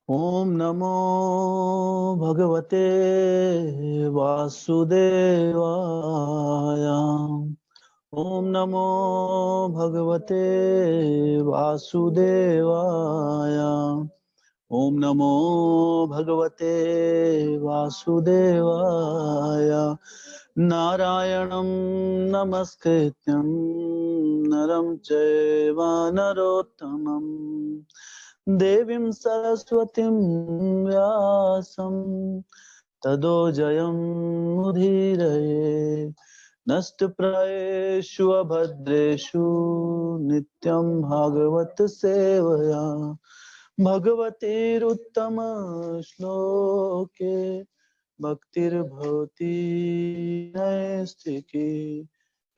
ओम नमो भगवते वासुदेवाय। ओम नमो भगवते वासुदेवाय। ओम नमो भगवते वासुदेवाय। नारायणं नमस्कृत्यं नरं चैव नरोत्तमं देवीं सरस्वतीं व्यासं ततो जयं मुदीरये। नष्टप्रायेषु अभद्रेषु नित्यं भागवत सेवया भगवतीरुत्तम श्लोके भक्तिर्भवति नैष्ठिकी।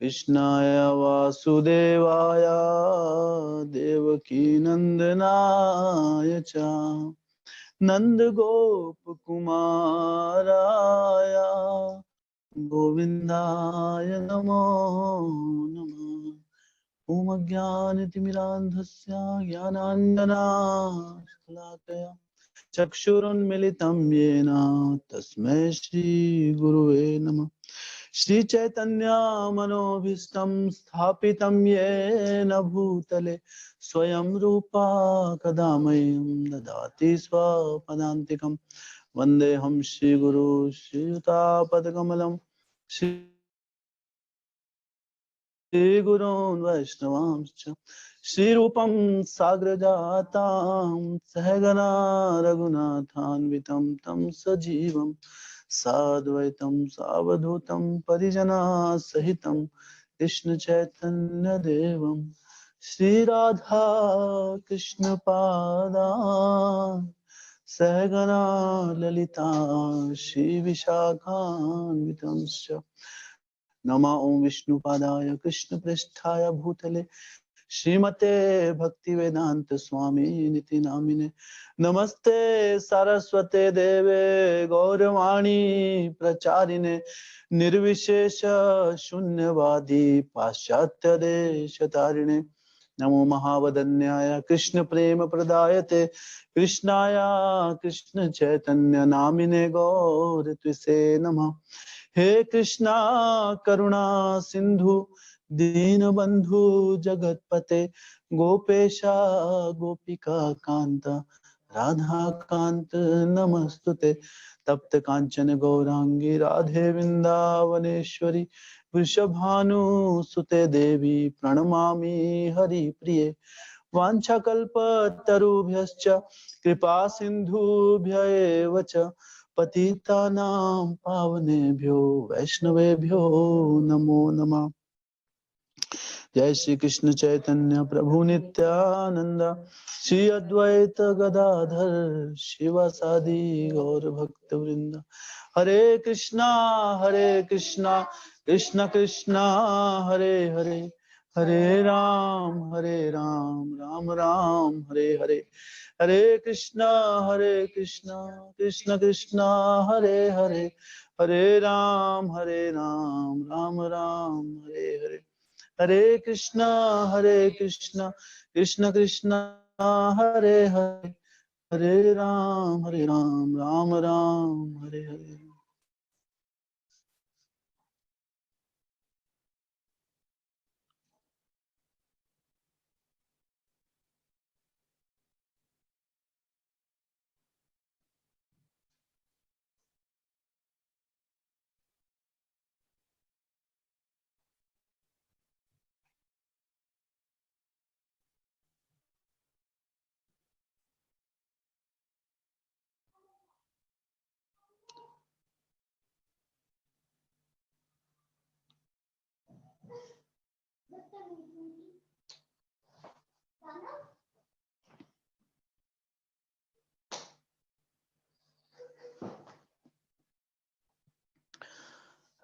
कृष्णाय वासुदेवाय देवकी नंदनाय च नन्दगोपकुमाराय गोविन्दाय नमो नमः। ॐ अज्ञानतिमिरान्धस्य ज्ञानाञ्जनशलाकया चक्षुरुन्मिलितं येन तस्मै श्रीगुरुवे नमः। श्रीचैतन्यमनोभीष्टं स्थापितं येन भूतले स्वयं रूपा कदा मह्यं ददाति स्वपदान्तिकं। वन्देऽहं श्रीगुरो श्रीयुतापदकमलं श्रीगुरोन् वैष्णवांश्च श्रीरूपं साग्रजातां सहगना रघुनाथान्वितं तं सजीवं साद्वैतं सावधूतं परिजनसहितं कृष्णचैतन्यदेवं श्रीराधा कृष्णपादान् सहगना ललिता श्रीविशाखान्वितंश्च। नमः ओं विष्णुपादाय कृष्णप्रेष्ठाय भूतले श्रीमते भक्तिवेदांत स्वामी निति नामिने। नमस्ते सरस्वते देवे गौरवाणी प्रचारिणे निर्विशेष शून्यवादी पाश्चात्य देश तारिणे। नमो महावदन्याय कृष्ण प्रेम प्रदायते कृष्णाय कृष्ण चैतन्य नामिने गौर त्विसे नमः। हे कृष्णा करुणा सिंधु दीनबंधु जगतपते गोपेशा गोपिका कांता राधा कांत नमस्तुते। तप्त कांचन गौरांगी राधे वृंदावनेश्वरी वृषभानुसुते देवी प्रणमामि हरिप्रिये। वाञ्छाकल्पतरुभ्यश्च कृपा सिन्धुभ्य एव च पतितानां पावनेभ्यो वैष्णवेभ्यो नमो नमः। जय श्री कृष्ण चैतन्य प्रभु नित्यानंद श्री अद्वैत गदाधर शिवासादि गौर भक्त वृंद। हरे कृष्णा कृष्ण कृष्णा हरे हरे हरे राम राम राम हरे हरे। हरे कृष्णा कृष्ण कृष्णा हरे हरे हरे राम राम राम हरे हरे। हरे कृष्णा कृष्ण कृष्ण हरे हरे हरे राम राम राम हरे हरे।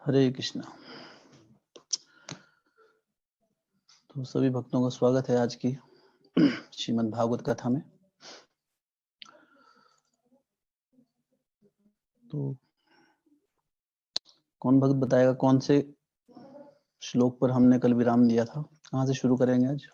हरे कृष्णा। तो सभी भक्तों का स्वागत है आज की श्रीमद् भागवत कथा में। तो कौन भक्त बताएगा कौन से श्लोक पर हमने कल विराम दिया था? कहाँ से शुरू करेंगे आज?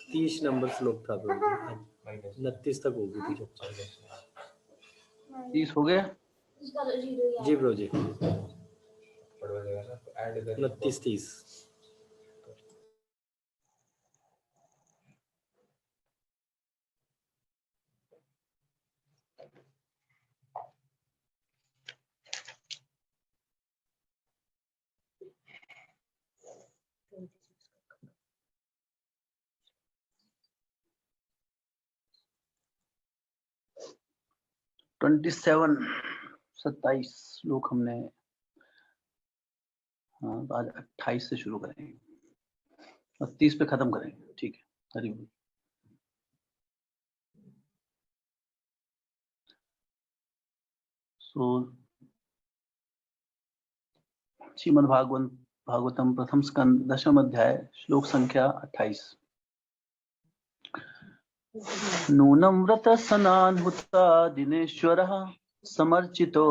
तीस नंबर श्लोक था प्रभु, 29 तक होगी थी चर्चा। 30 हो गया जी प्रभु जी, 29 30। ट्वेंटी 27 श्लोक हमने, हाँ आज 28 से शुरू करेंगे और 30 पे खत्म करेंगे। ठीक है, हरि बोल। श्रीमद् भागवतम प्रथम स्कंद दशम अध्याय श्लोक संख्या 28। नूनं व्रतस्नानहुता दिनेश्वरः समर्चितो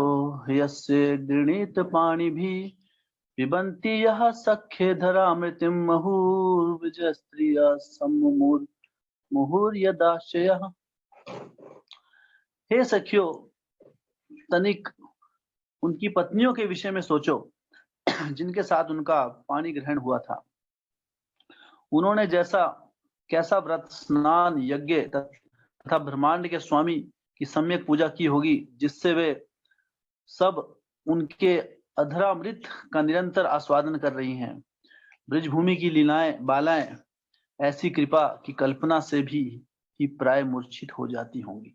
यस्य गृणीत पाणिभिः पिबन्ति यः सख्ये धरामृतिं मुहुर्विजयस्त्रियः मुहुर्यदाशयः। हे सखियों, तनिक उनकी पत्नियों के विषय में सोचो जिनके साथ उनका पानी ग्रहण हुआ था। उन्होंने कैसा व्रत, स्नान, यज्ञ तथा ब्रह्मांड के स्वामी की सम्यक पूजा की होगी, जिससे वे सब उनके अधरामृत का निरंतर आस्वादन कर रही हैं। ब्रजभूमि की लीलाएं, बालाएं ऐसी कृपा की कल्पना से भी ही प्राय मूर्छित हो जाती होंगी।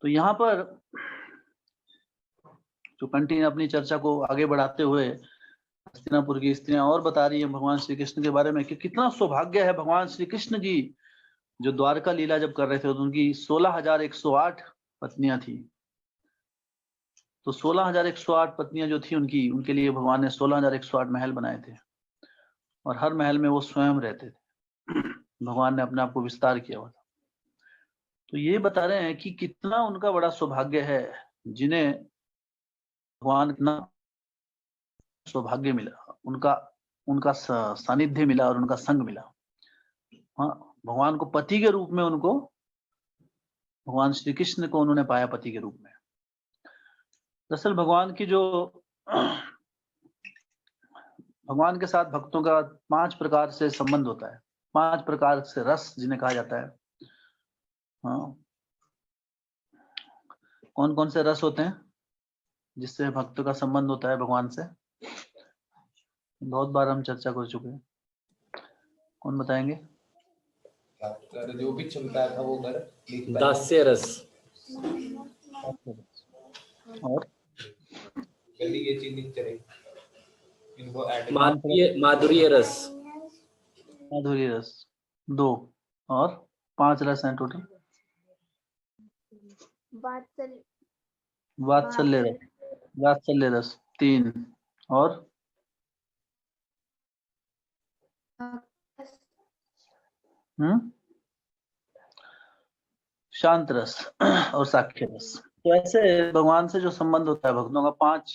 तो यहाँ पर जो कंटिन्यू अपनी चर्चा को आगे बढ़ाते हुए हस्तिनापुर की स्त्रियां और बता रही हैं भगवान श्री कृष्ण के बारे में कि कितना सौभाग्य है भगवान श्री कृष्ण की, जो द्वारका लीला जब कर रहे थे तो उनकी 16,108 पत्नियां थी। तो 16,108 पत्नियां जो थी उनके लिए भगवान ने 16,108 महल बनाए थे और हर महल में वो स्वयं रहते थे। भगवान ने अपने आप को विस्तार किया हुआ था। तो ये बता रहे हैं कि कितना उनका बड़ा सौभाग्य है, जिन्हें भगवान इतना सौभाग्य मिला, उनका सानिध्य मिला और उनका संग मिला। हाँ, भगवान को पति के रूप में भगवान श्री कृष्ण को उन्होंने पाया पति के रूप में। दरअसल भगवान के साथ भक्तों का 5 प्रकार से संबंध होता है, 5 प्रकार से रस जिन्हें कहा जाता है। हाँ, कौन कौन से रस होते हैं जिससे भक्तों का संबंध होता है भगवान से? बहुत बार हम चर्चा कर चुके हैं, कौन बताएंगे? जो भी चलता था वो कर, दास्य रस और गली ये चीज नहीं चलेगी, इनको ऐड माधुर्य रस, माधुर्य रस 2 और 5 रस हैं टोटल। वात्सल्य रस 3 और शांत रस और साक्ष्य रस। तो ऐसे भगवान से जो संबंध होता है भक्तों का 5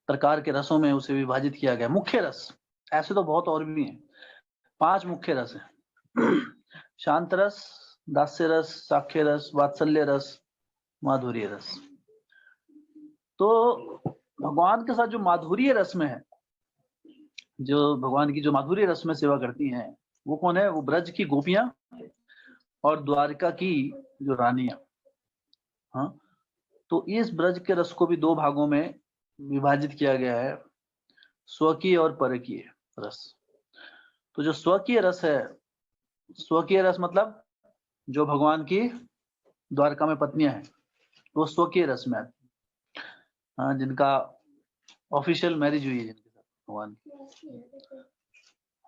प्रकार के रसों में उसे विभाजित किया गया। मुख्य रस ऐसे तो बहुत और भी हैं, 5 मुख्य रस हैं। शांत रस, दास्य रस, साक्ष्य रस, वात्सल्य रस, माधुर्य रस। तो भगवान के साथ जो माधुर्य रस में है, जो भगवान की जो माधुर्य रस में सेवा करती हैं, वो कौन है? वो ब्रज की गोपियां और द्वारका की जो रानियां। हाँ, तो इस ब्रज के रस को भी 2 भागों में विभाजित किया गया है, स्वकीय और परकीय रस। तो जो स्वकीय रस है, स्वकीय रस मतलब जो भगवान की द्वारका में पत्नियां हैं, वो स्वकीय रस में आती है। हाँ, जिनका ऑफिशियल मैरिज हुई है जिनके साथ भगवान की।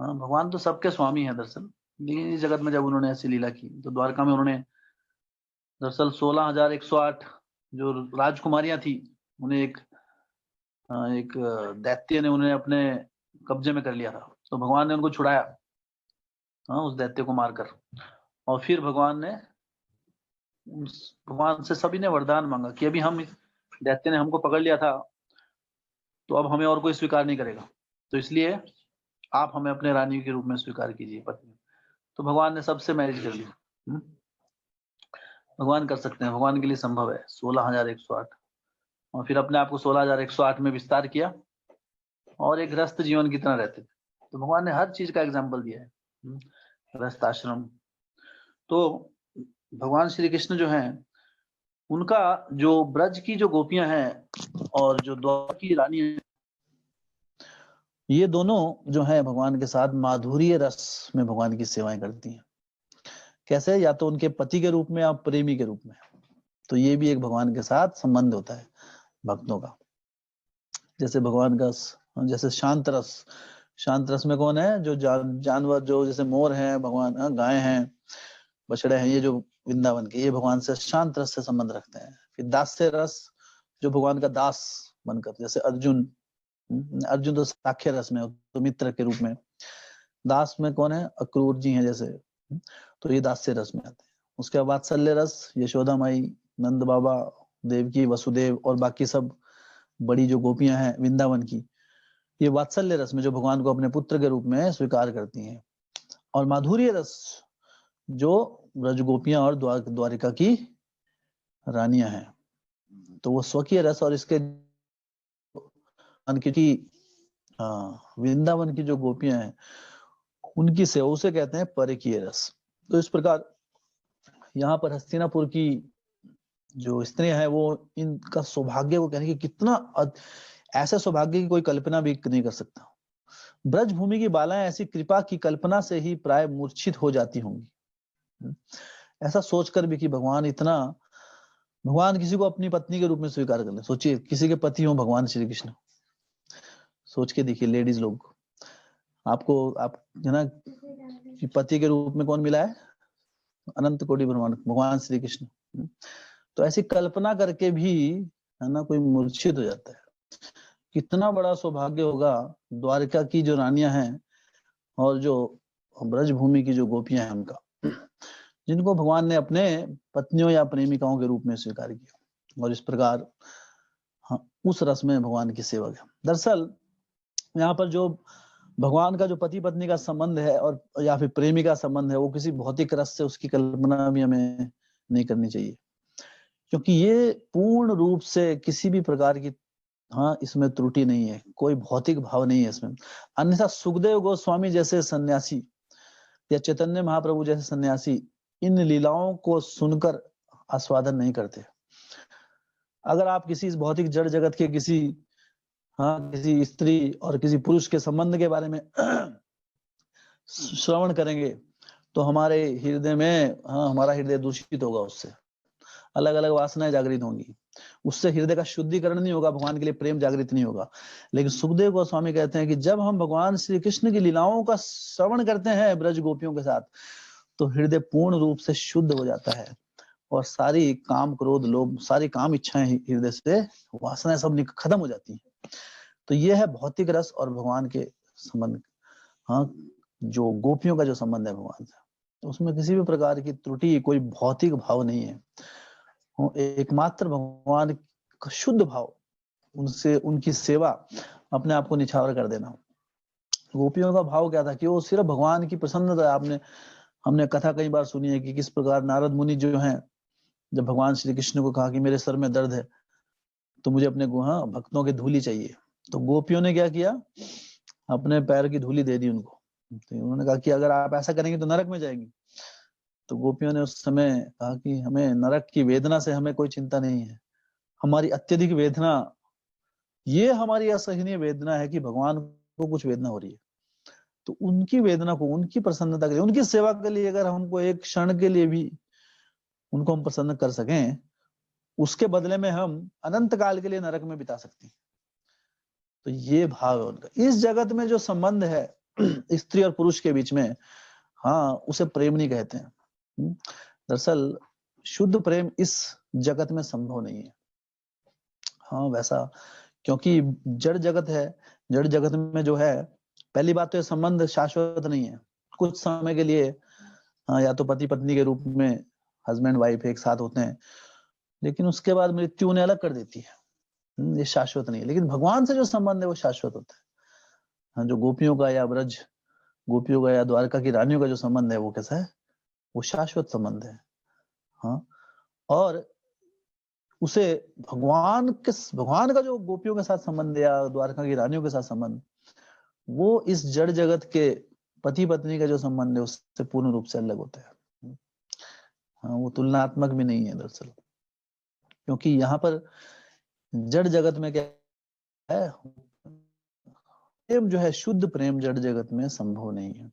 हाँ, भगवान तो सबके स्वामी हैं दरअसल, लेकिन इस जगत में जब उन्होंने ऐसी लीला की तो द्वारका में उन्होंने दरअसल 16,108 जो राजकुमारियां थी, उन्हें एक दैत्य ने उन्हें अपने कब्जे में कर लिया था। तो भगवान ने उनको छुड़ाया, हाँ, उस दैत्य को मारकर। और फिर भगवान से सभी ने वरदान मांगा कि अभी हम दैत्य ने हमको पकड़ लिया था, तो अब हमें और कोई स्वीकार नहीं करेगा, तो इसलिए आप हमें अपने रानी के रूप में स्वीकार कीजिए, पत्नी। तो भगवान ने सबसे मैरिज कर लिया। भगवान कर सकते हैं, भगवान के लिए संभव है। 16,108 और फिर अपने आप को 16,108 में विस्तार किया और एक गृहस्थ जीवन की तरह रहते थे। तो भगवान ने हर चीज का एग्जाम्पल दिया है, गृहस्थ आश्रम। तो भगवान श्री कृष्ण जो हैं, उनका जो ब्रज की जो गोपियां हैं और जो द्वार की रानी है, ये दोनों जो है भगवान के साथ माधुर्य रस में भगवान की सेवाएं करती हैं। कैसे? या तो उनके पति के रूप में या प्रेमी के रूप में। तो ये भी एक भगवान के साथ संबंध होता है भक्तों का। जैसे भगवान का जैसे शांत रस में कौन है? जो जानवर, जो जैसे मोर हैं, भगवान गाय हैं, बछड़े हैं, ये जो वृंदावन के, ये भगवान से शांत रस से संबंध रखते हैं। फिर दास्य रस, जो भगवान का दास बनकर, जैसे अर्जुन तो साख्य रस में, तो मित्र के रूप में। दास में कौन है? अक्रूर जी हैं जैसे, तो ये दास्य रस में आते हैं। उसके बाद वात्सल्य रस, यशोदा माई, नंद बाबा, देवकी, वसुदेव और बाकी सब बड़ी जो गोपियां हैं वृंदावन की, ये वात्सल्य रस में जो भगवान को अपने पुत्र के रूप में स्वीकार करती हैं। और माधुर्य रस, जो ब्रज गोपियां और द्वारिका की रानियां हैं, तो वो स्वकीय रस। और इसके क्योंकि वृंदावन की जो गोपियां हैं उनकी सेवा, उसे कहते हैं परकीय रस। तो इस प्रकार यहाँ पर हस्तिनापुर की जो स्त्रियां हैं, वो इनका सौभाग्य को कहने की कितना ऐसे सौभाग्य की कोई कल्पना भी नहीं कर सकता। ब्रज भूमि की बालाएं ऐसी कृपा की कल्पना से ही प्राय मूर्छित हो जाती होंगी। ऐसा सोचकर भी कि भगवान किसी को अपनी पत्नी के रूप में स्वीकार कर ले। सोचिए, किसी के पति हो भगवान श्री कृष्ण। सोच के देखिए लेडीज लोग, आप है ना, पति के रूप में कौन मिला है? अनंत कोटि ब्रह्मांड भगवान श्री कृष्ण। तो ऐसी कल्पना करके भी है ना कोई मूर्छित हो जाता है। कितना बड़ा सौभाग्य होगा द्वारका की जो रानियां हैं और जो ब्रज भूमि की जो गोपियां हैं उनका, जिनको भगवान ने अपने पत्नियों या प्रेमिकाओं के रूप में स्वीकार किया। और इस प्रकार उस रस में भगवान की सेवा किया। दरअसल यहाँ पर जो भगवान का जो पति पत्नी का संबंध है और या फिर प्रेमी का संबंध है, वो किसी भौतिक रस से उसकी कल्पना भी हमें नहीं करनी चाहिए, क्योंकि ये पूर्ण रूप से किसी भी प्रकार की इसमें त्रुटि नहीं है, कोई भौतिक भाव नहीं है इसमें। अन्यथा सुखदेव गोस्वामी जैसे सन्यासी या चैतन्य महाप्रभु जैसे सन्यासी इन लीलाओं को सुनकर आस्वादन नहीं करते। अगर आप किसी इस भौतिक जड़ जगत के किसी स्त्री और किसी पुरुष के संबंध के बारे में श्रवण करेंगे, तो हमारे हृदय में हमारा हृदय दूषित होगा, उससे अलग अलग वासनाएं जागृत होंगी, उससे हृदय का शुद्धिकरण नहीं होगा, भगवान के लिए प्रेम जागृत नहीं होगा। लेकिन सुखदेव गोस्वामी कहते हैं कि जब हम भगवान श्री कृष्ण की लीलाओं का श्रवण करते हैं ब्रज गोपियों के साथ, तो हृदय पूर्ण रूप से शुद्ध हो जाता है और सारी काम क्रोध लोभ, सारी काम इच्छाएं हृदय से, वासनाएं सब खत्म हो जाती हैं। तो ये है भौतिक रस और भगवान के संबंध। जो गोपियों का जो संबंध है भगवान से, तो उसमें किसी भी प्रकार की त्रुटि, कोई भौतिक भाव नहीं है। एकमात्र भगवान का शुद्ध भाव, उनसे उनकी सेवा, अपने आप को निछावर कर देना। गोपियों का भाव क्या था कि वो सिर्फ भगवान की प्रसन्नता। हमने कथा कई बार सुनी है कि किस प्रकार नारद मुनि जो हैं, जब भगवान श्री कृष्ण को कहा कि मेरे सर में दर्द है, तो मुझे अपने भक्तों की धूली चाहिए, तो गोपियों ने क्या किया? अपने पैर की धूली दे दी उनको। तो उन्होंने कहा कि अगर आप ऐसा करेंगे तो नरक में जाएंगी। तो गोपियों ने उस समय कहा कि हमें नरक की वेदना से हमें कोई चिंता नहीं है, हमारी अत्यधिक वेदना, ये हमारी असहनीय वेदना है कि भगवान को कुछ वेदना हो रही है। तो उनकी वेदना को, उनकी प्रसन्नता के लिए, उनकी सेवा के लिए अगर हमको एक क्षण के लिए भी उनको हम प्रसन्न कर सकें, उसके बदले में हम अनंत काल के लिए नरक में बिता सकते हैं। तो ये भाव है उनका। इस जगत में जो संबंध है स्त्री और पुरुष के बीच में, उसे प्रेम नहीं कहते हैं। दरअसल शुद्ध प्रेम इस जगत में संभव नहीं है। वैसा, क्योंकि जड़ जगत है। जड़ जगत में जो है, पहली बात तो ये संबंध शाश्वत नहीं है। कुछ समय के लिए या तो पति पत्नी के रूप में हस्बैंड वाइफ एक साथ होते हैं, लेकिन उसके बाद मृत्यु उन्हें अलग कर देती है। ये शाश्वत नहीं है। लेकिन भगवान से जो संबंध है वो शाश्वत होता है। हाँ, जो गोपियों का या ब्रज गोपियों का या द्वारका की रानियों का जो संबंध है वो कैसा है, वो शाश्वत संबंध है। हाँ, और उसे भगवान का जो गोपियों के साथ संबंध या द्वारका की रानियों के साथ संबंध, वो इस जड़ जगत के पति पत्नी का जो संबंध है उससे पूर्ण रूप से अलग होता है। हाँ, वो तुलनात्मक भी नहीं है दरअसल, क्योंकि यहाँ पर जड़ जगत में क्या है, प्रेम जो है, शुद्ध प्रेम जड़ जगत में संभव नहीं है।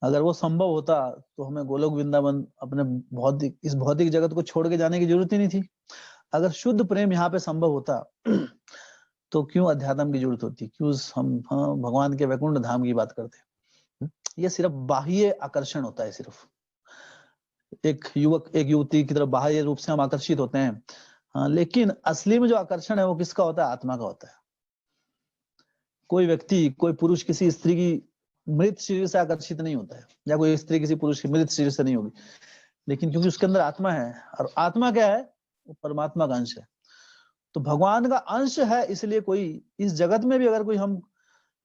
अगर वो संभव होता तो हमें गोलोक वृंदावन अपने इस भौतिक जगत को छोड़ के जाने की जरूरत ही नहीं थी। अगर शुद्ध प्रेम यहाँ पे संभव होता तो क्यों अध्यात्म की जरूरत होती, क्यों हम भगवान के वैकुंठ धाम की बात करते। ये सिर्फ बाह्य आकर्षण होता है। सिर्फ एक युवक एक युवती की तरफ बाह्य रूप से हम आकर्षित होते हैं, हाँ, लेकिन असली में जो आकर्षण है वो किसका होता है, आत्मा का होता है। कोई व्यक्ति, कोई पुरुष किसी स्त्री की मृत शरीर से आकर्षित नहीं होता है, या कोई स्त्री किसी पुरुष की मृत शरीर से नहीं होगी, लेकिन क्योंकि उसके अंदर आत्मा है, और आत्मा क्या है, वो परमात्मा का अंश है। तो भगवान का अंश है, इसलिए कोई इस जगत में भी अगर कोई हम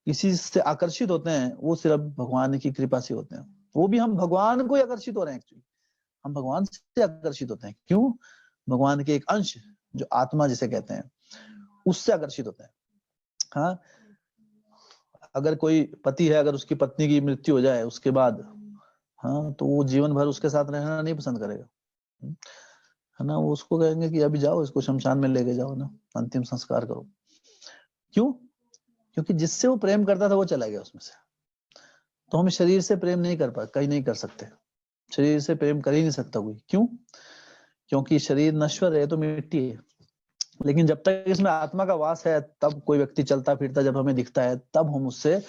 किसी से आकर्षित होते हैं, वो सिर्फ भगवान की कृपा से होते हैं। वो भी हम भगवान को ही आकर्षित हो रहे हैं। एक्चुअली हम भगवान से आकर्षित होते हैं। क्यों? भगवान के एक अंश जो आत्मा जिसे कहते हैं, उससे आकर्षित होते हैं। हाँ, अगर कोई पति है, अगर उसकी पत्नी की मृत्यु हो जाए उसके बाद, हाँ, तो वो जीवन भर उसके साथ रहना नहीं पसंद करेगा, है ना। वो उसको कहेंगे कि अभी जाओ, इसको शमशान में लेके जाओ ना, अंतिम संस्कार करो। क्यों? क्योंकि जिससे वो प्रेम करता था वो चला गया उसमें से। तो हम शरीर से प्रेम नहीं कर पाते, कहीं नहीं कर सकते, शरीर से प्रेम कर ही नहीं सकता कोई। क्यों? क्योंकि शरीर नश्वर है, तो मिट्टी है। लेकिन जब तक इसमें आत्मा का वास है, तब कोई व्यक्ति चलता फिरता जब हमें दिखता है, तब हम उससे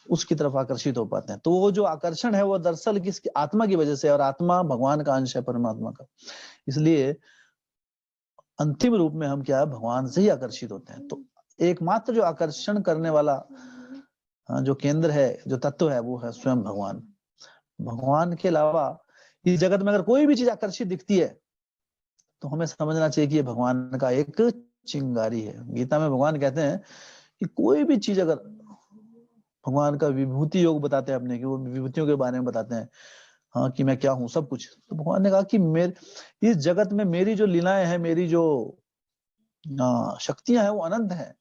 उसकी तरफ आकर्षित हो पाते हैं। तो वो जो आकर्षण है वो दरअसल किसकी, आत्मा की वजह से, और आत्मा भगवान का अंश है, परमात्मा का। इसलिए अंतिम रूप में हम क्या है, भगवान से ही आकर्षित होते हैं। तो एकमात्र जो आकर्षण करने वाला जो केंद्र है, जो तत्व है, वो है स्वयं भगवान। भगवान के अलावा इस जगत में अगर कोई भी चीज आकर्षित दिखती है तो हमें समझना चाहिए कि ये भगवान का एक चिंगारी है। गीता में भगवान कहते हैं कि कोई भी चीज अगर भगवान का विभूति योग बताते हैं अपने, कि वो विभूतियों के बारे में बताते हैं, हाँ, कि मैं क्या हूं सब कुछ, तो भगवान ने कहा कि मेरे इस जगत में मेरी जो लीलाएं हैं, मेरी जो शक्तियां हैं, वो अनंत है।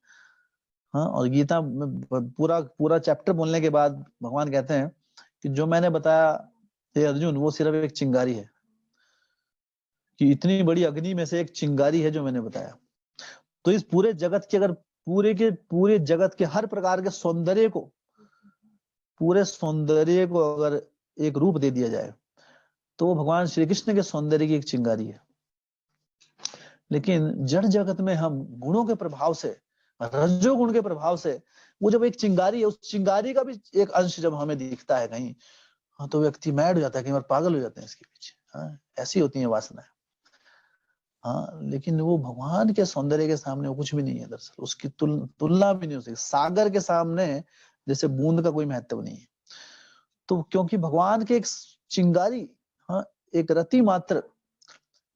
हाँ, और गीता में पूरा पूरा चैप्टर बोलने के बाद भगवान कहते हैं कि जो मैंने बताया हे अर्जुन, वो सिर्फ एक चिंगारी है, कि इतनी बड़ी अग्नि में से एक चिंगारी है जो मैंने बताया। तो इस पूरे जगत के, अगर पूरे जगत के हर प्रकार के सौंदर्य को, पूरे सौंदर्य को अगर एक रूप दे दिया जाए, तो वो भगवान श्री कृष्ण के सौंदर्य की एक चिंगारी है। लेकिन जड़ जगत में हम गुणों के प्रभाव से, रजोगुण के प्रभाव से, वो जब एक चिंगारी है, उस चिंगारी का भी एक अंश जब हमें दिखता है कहीं, हाँ, तो व्यक्ति मैड हो जाता है, कई बार पागल हो जाते हैं इसके पीछे। हाँ, ऐसी होती है वासनाएं। हाँ, लेकिन वो भगवान के सौंदर्य के सामने वो कुछ भी नहीं है दरअसल, उसकी तुलना भी नहीं हो सकती। सागर के सामने जैसे बूंद का कोई महत्व नहीं है। तो क्योंकि भगवान के एक चिंगारी, हाँ, एक रति मात्र,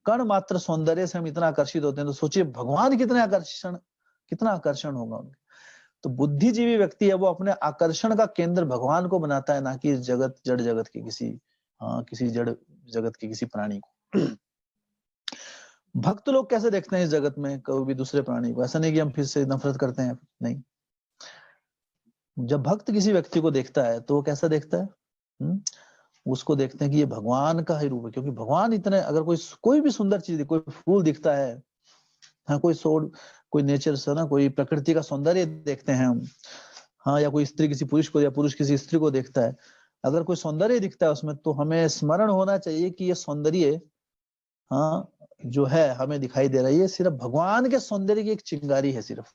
कण मात्र सौंदर्य से हम इतना आकर्षित होते हैं, तो सोचिए भगवान कितना आकर्षण होगा उनके। तो बुद्धिजीवी व्यक्ति है, वो अपने आकर्षण का केंद्र भगवान को बनाता है, ना कि जड़ जगत के किसी जड़ जगत के किसी प्राणी को। भक्त लोग कैसे देखते हैं इस जगत में कोई भी दूसरे प्राणी को? ऐसा नहीं कि हम फिर से नफरत करते हैं, नहीं। जब भक्त किसी व्यक्ति को देखता है तो वो कैसा देखता है, उसको देखते हैं कि ये भगवान का ही रूप है। क्योंकि भगवान इतने, अगर कोई भी सुंदर चीज, कोई फूल दिखता है, हाँ, कोई नेचर से ना, कोई प्रकृति का सौंदर्य देखते हैं हम, हाँ, या कोई स्त्री किसी पुरुष को, या पुरुष किसी स्त्री को देखता है, अगर कोई सौंदर्य दिखता है उसमें, तो हमें स्मरण होना चाहिए कि ये सौंदर्य, हाँ, जो है हमें दिखाई दे रहा है, ये सिर्फ भगवान के सौंदर्य की एक चिंगारी है सिर्फ।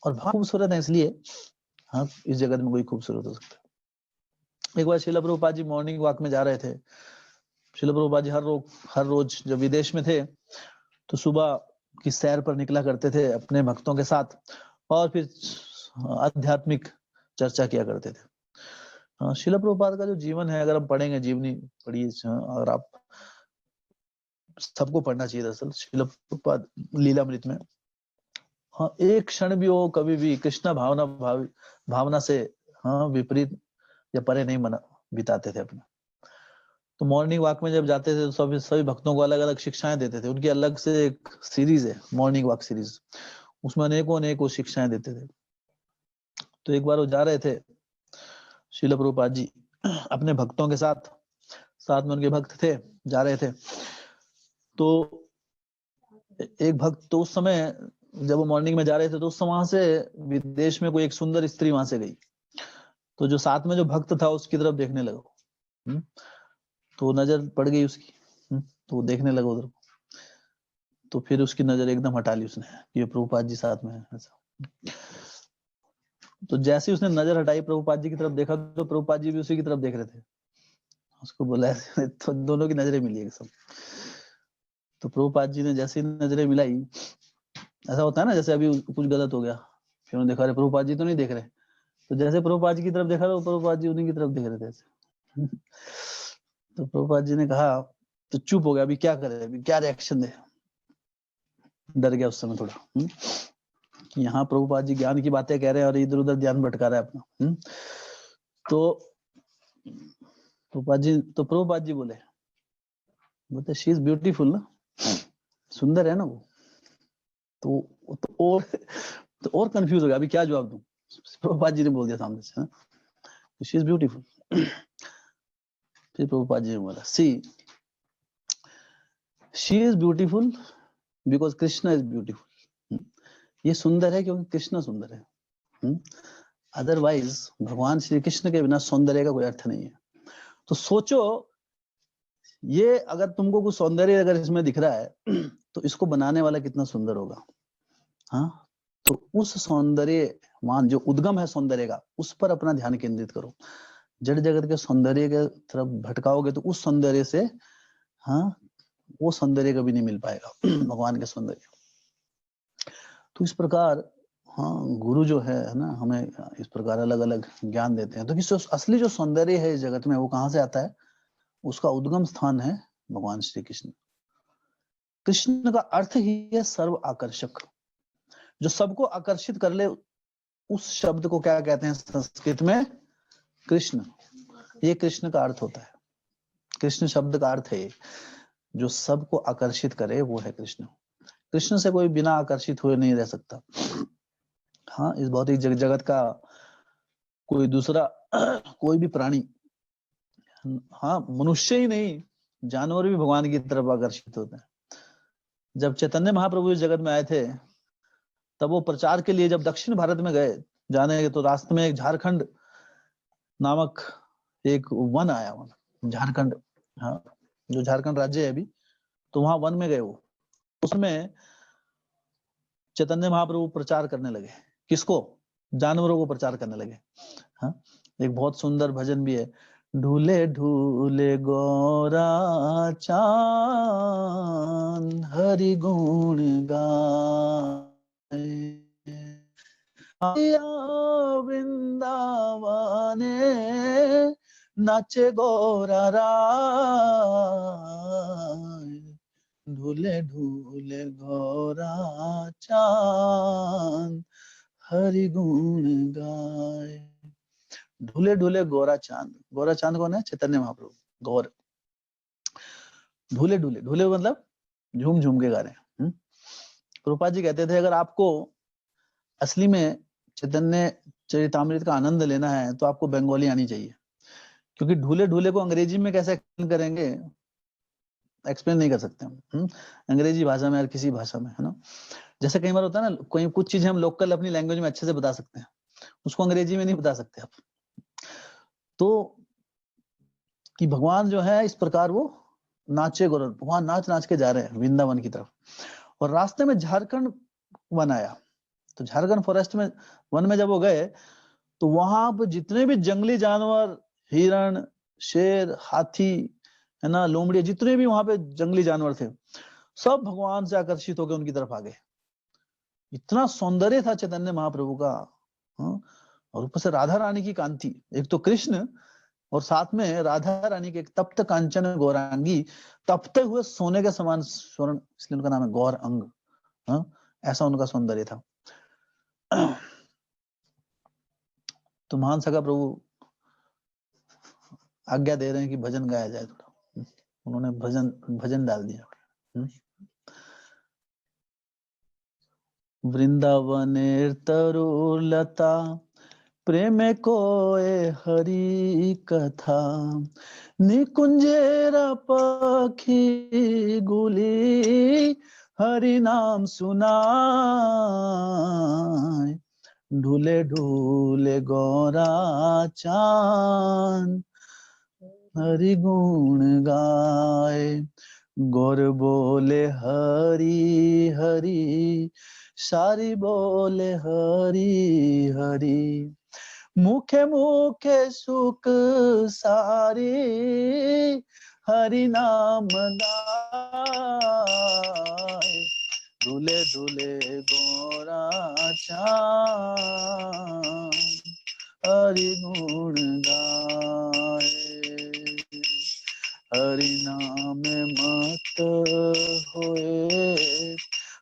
और बहुत खूबसूरत है, इसलिए हाँ, इस जगत में कोई खूबसूरत हो सकता है। एक बार श्रील प्रभुपाद जी मॉर्निंग वॉक में जा रहे थे। श्रील प्रभुपाद जी हर रोज जब विदेश में थे तो सुबह की सैर पर निकला करते थे अपने भक्तों के साथ, और फिर आध्यात्मिक चर्चा किया करते थे। श्रील प्रभुपाद का जो जीवन है, अगर हम पढ़ेंगे, जीवनी पढ़िए, अगर आप सबको पढ़ना चाहिए दरअसल श्रील प्रभुपाद लीलामृत में। हाँ, एक क्षण भी हो कभी भी कृष्णा भावना से हाँ विपरीत या परे नहीं मना बिताते थे अपना। तो मॉर्निंग वॉक में जब जाते थे तो सभी भक्तों को अलग अलग शिक्षाएं देते थे। उनकी अलग से एक सीरीज है मॉर्निंग वॉक सीरीज, उसमें अनेकों शिक्षाएं देते थे। तो एक बार वो जा रहे थे श्रील प्रभुपाद जी अपने भक्तों के साथ में उनके भक्त थे, जा रहे थे। तो एक भक्त तो उस समय जब वो मॉर्निंग में जा रहे थे तो उस समय वहां से विदेश में कोई एक सुंदर स्त्री वहां से गई। तो जो साथ में जो भक्त था उसकी तरफ देखने लगा। तो नजर पड़ गई उसकी। तो वो देखने लगा उधर। तो फिर उसकी नजर एकदम हटा ली उसने कि ये प्रभुपाद जी साथ में है ऐसा। तो जैसे ही उसने नजर हटाई प्रभुपाद जी की तरफ देखा तो प्रभुपाद जी भी उसी की तरफ देख रहे थे। उसको बोला तो दोनों की नजरें मिली एक सब। तो प्रभुपाद जी ने जैसे ही नजरें मिलाई, ऐसा होता है ना जैसे अभी कुछ गलत हो गया, फिर उन्होंने देखा अरे प्रभुपाद जी तो नहीं देख रहे। तो जैसे प्रभुपाद जी की तरफ देखा तो प्रभुपाद जी उन्हीं की तरफ देख रहे थे ऐसे। तो प्रभुपाद जी ने कहा तो चुप हो गया, अभी क्या करे, अभी क्या रिएक्शन दे। डर गया उस समय थोड़ा कि यहाँ प्रभुपाद जी ज्ञान की बातें कह रहे हैं और इधर उधर ध्यान भटका रहा है अपना। तो प्रभुपाद जी बोलते शी इज ब्यूटीफुल ना, सुंदर है ना वो। तो और कंफ्यूज हो गया, अभी क्या जवाब दूं। प्रभुपाद जी ने बोल दिया सामने से शी इज ब्यूटीफुल। फिर प्रभुपाद जी ने बोला see she is beautiful because Krishna is beautiful. ये सुंदर है क्योंकि कृष्णा सुंदर है। अदरवाइज भगवान श्री कृष्ण के बिना सौंदर्य का कोई अर्थ नहीं है। तो सोचो ये अगर तुमको कुछ सौंदर्य अगर इसमें दिख रहा है तो इसको बनाने वाला कितना सुंदर होगा। हाँ, तो उस सौंदर्यवान जो उद्गम है सौंदर्य का उस पर अपना ध्यान केंद्रित करो। जड़ जगत के सौंदर्य के तरफ भटकाओगे तो उस सौंदर्य से हाँ वो सौंदर्य कभी नहीं मिल पाएगा भगवान के सौंदर्य। तो इस प्रकार हाँ गुरु जो है ना हमें इस प्रकार अलग अलग ज्ञान देते हैं। तो कि असली जो सौंदर्य है इस जगत में वो कहाँ से आता है, उसका उद्गम स्थान है भगवान श्री कृष्ण। कृष्ण का अर्थ ही है सर्व आकर्षक, जो सबको आकर्षित कर ले। उस शब्द को क्या कहते हैं संस्कृत में, कृष्ण। ये कृष्ण का अर्थ होता है। कृष्ण शब्द का अर्थ है जो सबको आकर्षित करे, वो है कृष्ण। कृष्ण से कोई बिना आकर्षित हुए नहीं रह सकता। हाँ, इस भौतिक जगत का कोई दूसरा कोई भी प्राणी, हाँ मनुष्य ही नहीं जानवर भी भगवान की तरफ आकर्षित होते हैं। जब चैतन्य महाप्रभु इस जगत में आए थे तब वो प्रचार के लिए जब दक्षिण भारत में गए जाने तो रास्ते में एक झारखंड नामक एक वन आया, झारखंड, हाँ जो झारखंड राज्य है अभी, तो वहां वन में गए वो। उसमें चैतन्य महाप्रभु प्रचार करने लगे। किसको, जानवरों को प्रचार करने लगे। हाँ, एक बहुत सुंदर भजन भी है, ढूले ढूले गौरा चांद हरि गुण गाए वृंदावने नाचे गौरा राय ढूले ढूले गौरा चांद हरि गुण गाए। ढूले ढूले गौरा चांद, गौरा चांद कौन है, चैतन्य महाप्रभु। गौर ढूले ढूले, ढूले मतलब झूम झूम के गा रहे हैं। प्रभुपाद जी कहते थे अगर आपको असली में चैतन्य चरितामृत का आनंद लेना है तो आपको बंगाली आनी चाहिए, क्योंकि ढूले ढूले को अंग्रेजी में कैसे एक्सप्लेन करेंगे, एक्सप्लेन नहीं कर सकते हम अंग्रेजी भाषा में और किसी भाषा में, है ना। जैसे कई बार होता है ना, कोई कुछ चीजें हम लोकल अपनी लैंग्वेज में अच्छे से बता सकते हैं, उसको अंग्रेजी में नहीं बता सकते आप। तो कि भगवान जो है इस प्रकार वो नाचे गोरल, भगवान नाच नाच के जा रहे हैं वृंदावन की तरफ। और रास्ते में झारखंड वन आया, तो झारखंड फॉरेस्ट में वन में जब वो गए तो वहां पर जितने भी जंगली जानवर, हिरण, शेर, हाथी, है ना, लोमड़ी, जितने भी वहां पे जंगली जानवर थे सब भगवान से आकर्षित होकर उनकी तरफ आ गए। इतना सौंदर्य था चैतन्य महाप्रभु का। और ऊपर से राधा रानी की कांति, एक तो कृष्ण और साथ में राधा रानी के एक तप्त कांचन गौरांगी, तपते हुए सोने के समान स्वर्ण, इसलिए उनका नाम है गौर अंग। हाँ, ऐसा उनका सौंदर्य था। तो महान सखा प्रभु आज्ञा दे रहे हैं कि भजन गाया जाए थोड़ा। उन्होंने भजन डाल दिया। वृंदावनेर तरुलता प्रेमे कोए हरि कथा, निकुंजेरा पखी गुली हरि नाम सुनाय, ढूले ढूले गौरा चांद हरि गुण गाए, गौर बोले हरि हरि, सारी बोले हरि हरि, मुखे मुखे सुख सारी, हरि नाम गाए, दूले दूले गोरा चांद हरि गुण गाए, हरि नाम मत होए,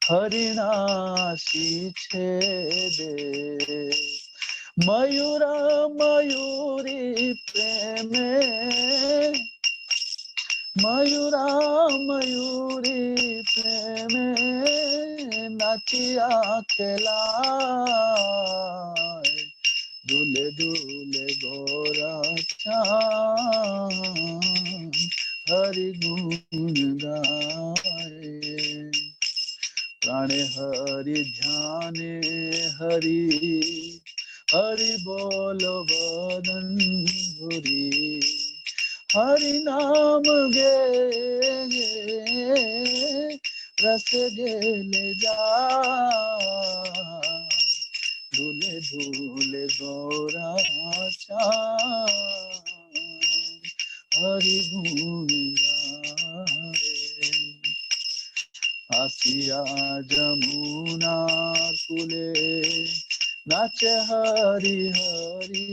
हरि नासी छेदे, मयूरा मयूरी प्रेमे, मयूरा मयूरी प्रेमे, नाचिया खेलाए, दूले दूले गोरा चांद हरि गुण गाए, प्राणे हरि ध्याने हरि, हरि बोलो बदन भुरी, हरि नाम गे रस गेले जा, दूले दूले गौरा चांद हरि गुण गाए, आसिया जमुना कुले नाचे हरि हरि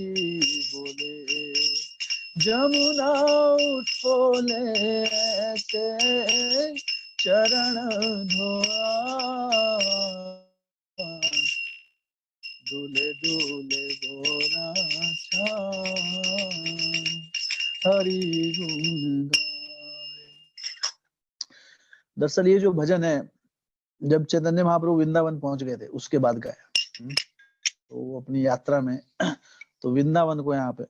बोले, जमुना उठोले ऐसे चरण धोआ, दूले दूले गोरा चांद हरि गुण गाए। दरअसल ये जो भजन है जब चैतन्य महाप्रभु वृंदावन पहुंच गए थे उसके बाद गाया। तो वो अपनी यात्रा में तो वृंदावन को, यहाँ पे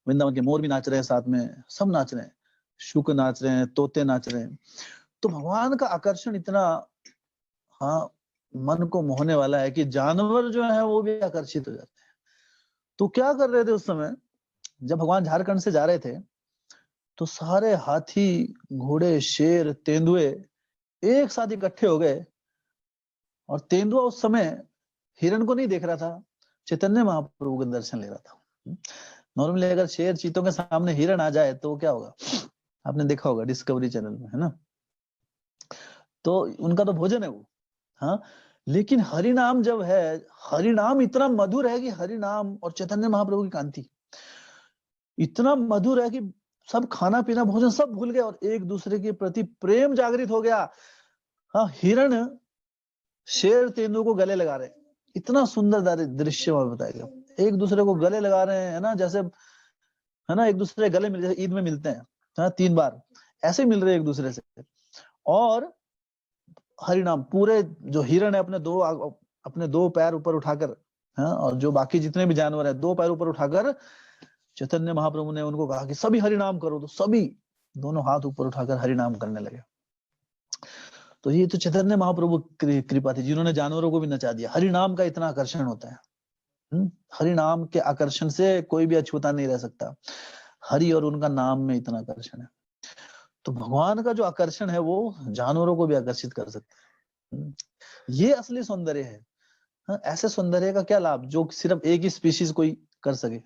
वृंदावन के मोर भी नाच रहे हैं, साथ में सब नाच रहे हैं, शुक नाच रहे हैं, तोते नाच रहे हैं। तो भगवान का आकर्षण इतना हाँ मन को मोहने वाला है कि जानवर जो है वो भी आकर्षित हो जाते हैं। तो क्या कर रहे थे उस समय जब भगवान झारखंड से जा रहे थे, तो सारे हाथी, घोड़े, शेर, तेंदुए एक साथ इकट्ठे हो गए, और तेंदुआ उस समय हिरण को नहीं देख रहा था, चैतन्य महाप्रभु का दर्शन ले रहा था। नॉर्मली अगर शेर चीतों के सामने हिरण आ जाए तो क्या होगा, आपने देखा होगा डिस्कवरी चैनल में, है ना। तो उनका तो भोजन है वो। हाँ, लेकिन हरि नाम जब है, हरि नाम इतना मधुर है कि हरि नाम और चैतन्य महाप्रभु की कांति इतना मधुर है कि सब खाना पीना भोजन सब भूल गए और एक दूसरे के प्रति प्रेम जागृत हो गया। हाँ, हिरण शेर तेंदुए को गले लगा रहे हैं, इतना सुंदर दृश्य वहां बताया गया। एक दूसरे को गले लगा रहे हैं, है ना, जैसे है ना एक दूसरे गले मिल, जैसे ईद में मिलते हैं, है ना, 3 बार ऐसे मिल रहे हैं एक दूसरे से। और हरि नाम पूरे जो हिरण है अपने दो पैर ऊपर उठाकर, हाँ, और जो बाकी जितने भी जानवर है 2 पैर ऊपर उठाकर चैतन्य महाप्रभु ने उनको कहा कि सभी हरि नाम करो, तो सभी दोनों हाथ ऊपर उठाकर हरि नाम करने लगे। तो ये तो चैतन्य महाप्रभु की कृपा थी जिन्होंने जानवरों को भी नचा दिया। हरि नाम का इतना आकर्षण होता है, हरि नाम के आकर्षण से कोई भी अछूता नहीं रह सकता। हरि और उनका नाम में इतना आकर्षण है। तो भगवान का जो आकर्षण है वो जानवरों को भी आकर्षित कर सकता है। ये असली सौंदर्य है। हाँ, ऐसे सौंदर्य का क्या लाभ जो सिर्फ एक ही स्पीशीज कोई कर सके।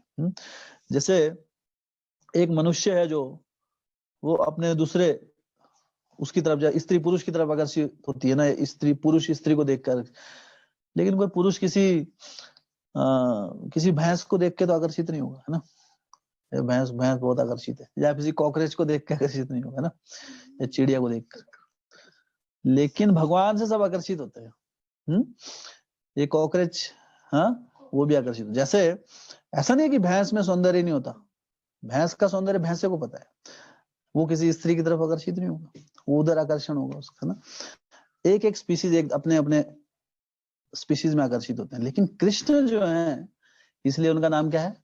जैसे एक मनुष्य है जो वो अपने दूसरे उसकी तरफ जाए, स्त्री पुरुष की तरफ आकर्षित होती है ना, स्त्री पुरुष स्त्री को देखकर, लेकिन कोई पुरुष किसी भैंस को देख के तो आकर्षित नहीं होगा, है ना। भैंस भैंस बहुत आकर्षित है, या किसी कॉकरोच को देख के आकर्षित नहीं होगा ना, या चिड़िया को देख कर। लेकिन भगवान से सब आकर्षित होते हैं। ये कॉकरोच, हाँ, वो भी आकर्षित। जैसे ऐसा नहीं है कि भैंस में सौंदर्य नहीं होता, भैंस का सौंदर्य भैंसे को पता है, वो किसी स्त्री की तरफ आकर्षित नहीं होगा, वो उधर आकर्षण होगा उसका ना। एक एक स्पीशीज एक अपने अपने स्पीशीज में आकर्षित होते हैं। लेकिन कृष्ण जो है, इसलिए उनका नाम क्या है?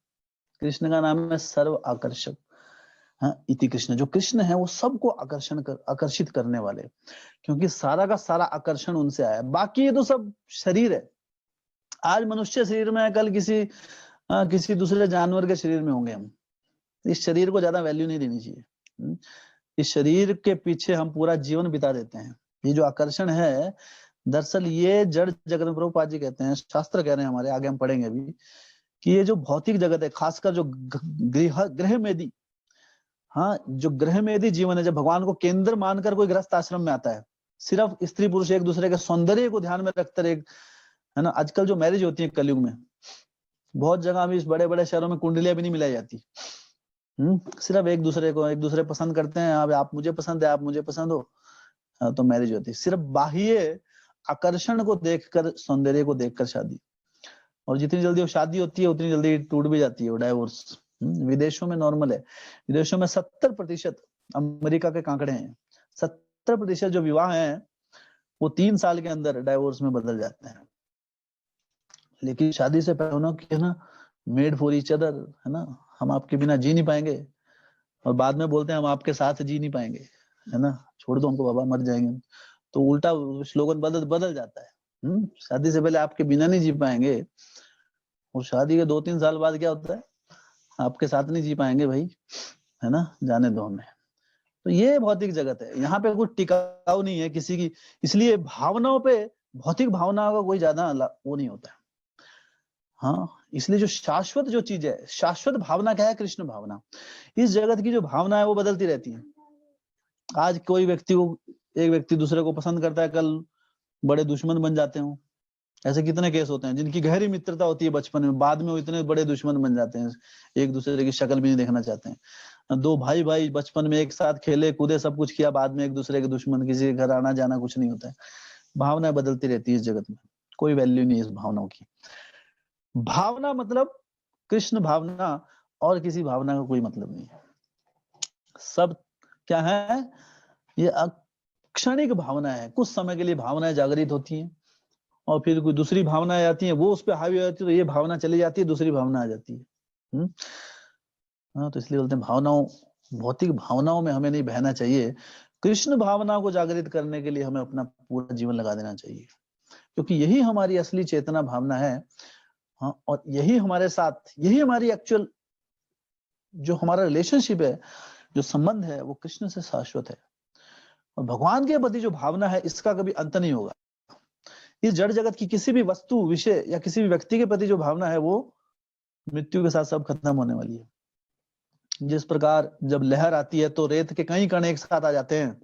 कृष्ण का नाम है सर्व आकर्षक। हाँ, इति कृष्ण, जो कृष्ण है वो सबको आकर्षित करने वाले, क्योंकि सारा का सारा आकर्षण उनसे आया। बाकी ये तो सब शरीर है, आज मनुष्य शरीर में है, कल किसी दूसरे जानवर के शरीर में होंगे हम। इस शरीर को ज्यादा वैल्यू नहीं देनी चाहिए। इस शरीर के पीछे हम पूरा जीवन बिता देते हैं। ये जो आकर्षण है, दरअसल ये जड़ जगत में, प्रभुपाद जी कहते हैं, शास्त्र कह रहे हैं हमारे, आगे हम पढ़ेंगे अभी, कि ये जो भौतिक जगत है, खासकर जो ग्रह मेदी, हाँ, जो ग्रह मेदी जीवन है, जब भगवान को केंद्र मानकर कोई गृहस्थ आश्रम में आता है, सिर्फ स्त्री पुरुष एक दूसरे के सौंदर्य को ध्यान में रखकर, एक है ना, आजकल जो मैरिज होती है कलयुग में, बहुत जगह अभी इस बड़े बड़े शहरों में कुंडलियां भी नहीं मिलाई जाती। सिर्फ एक दूसरे पसंद करते हैं, आप मुझे पसंद है, आप मुझे पसंद हो, हाँ, तो मैरिज होती है। सिर्फ बाह्य आकर्षण को देखकर, सौंदर्य को देखकर शादी। और जितनी जल्दी वो शादी होती है उतनी जल्दी टूट भी जाती है, वो डाइवोर्स। विदेशों में नॉर्मल है। विदेशों में 70%, अमेरिका के आंकड़े हैं, 70% जो विवाह हैं वो 3 साल के अंदर डाइवोर्स में बदल जाते हैं। लेकिन शादी से पहले होना कि है ना, मेड फॉर ईच अदर, है ना, हम आपके बिना जी नहीं पाएंगे, और बाद में बोलते हैं हम आपके साथ जी नहीं पाएंगे, है ना, छोड़ दो हमको बाबा, मर जाएंगे। तो उल्टा स्लोगन बदल जाता है। शादी से पहले आपके बिना नहीं जी पाएंगे, और शादी के 2-3 साल बाद क्या होता है, आपके साथ नहीं जी पाएंगे भाई, है ना, जाने दो हमें। तो ये भौतिक जगत है, यहाँ पे कुछ टिकाऊ नहीं है किसी की। इसलिए भावनाओं पे, भौतिक भावनाओं का कोई ज्यादा वो नहीं होता है। हाँ, इसलिए जो शाश्वत जो चीज है, शाश्वत भावना क्या है? कृष्ण भावना। इस जगत की जो भावना है वो बदलती रहती है। आज एक व्यक्ति दूसरे को पसंद करता है, कल बड़े दुश्मन बन जाते हो। ऐसे कितने केस होते हैं जिनकी गहरी मित्रता होती है बचपन में, बाद में वो इतने बड़े दुश्मन बन जाते हैं, एक दूसरे की शक्ल भी नहीं देखना चाहते हैं। 2 भाई बचपन में एक साथ खेले कूदे सब कुछ किया, बाद में एक दूसरे के दुश्मन, किसी के घर आना जाना कुछ नहीं होता है। भावनाएं बदलती रहती है इस जगत में, कोई वैल्यू नहीं है इस भावनाओं की। भावना मतलब कृष्ण भावना, और किसी भावना का कोई मतलब नहीं है। सब क्या है? ये क्षणिक भावना है, कुछ समय के लिए भावनाएं जागृत होती हैं, और फिर कोई दूसरी भावनाएं आती हैं, वो उस पर हावी हो जाती है, तो ये भावना चली जाती है, दूसरी भावना आ जाती है। हाँ, तो इसलिए बोलते हैं भावनाओं, भौतिक भावनाओं में हमें नहीं बहना चाहिए। कृष्ण भावना को जागृत करने के लिए हमें अपना पूरा जीवन लगा देना चाहिए, क्योंकि यही हमारी असली चेतना भावना है। हाँ, और यही हमारे साथ, यही हमारी एक्चुअल जो हमारा रिलेशनशिप है, जो संबंध है, वो कृष्ण से शाश्वत है। और भगवान के प्रति जो भावना है, इसका कभी अंत नहीं होगा। इस जड़ जगत की किसी भी वस्तु, विषय या किसी भी व्यक्ति के प्रति जो भावना है, वो मृत्यु के साथ सब खत्म होने वाली है। जिस प्रकार जब लहर आती है तो रेत के कई कण एक साथ आ जाते हैं,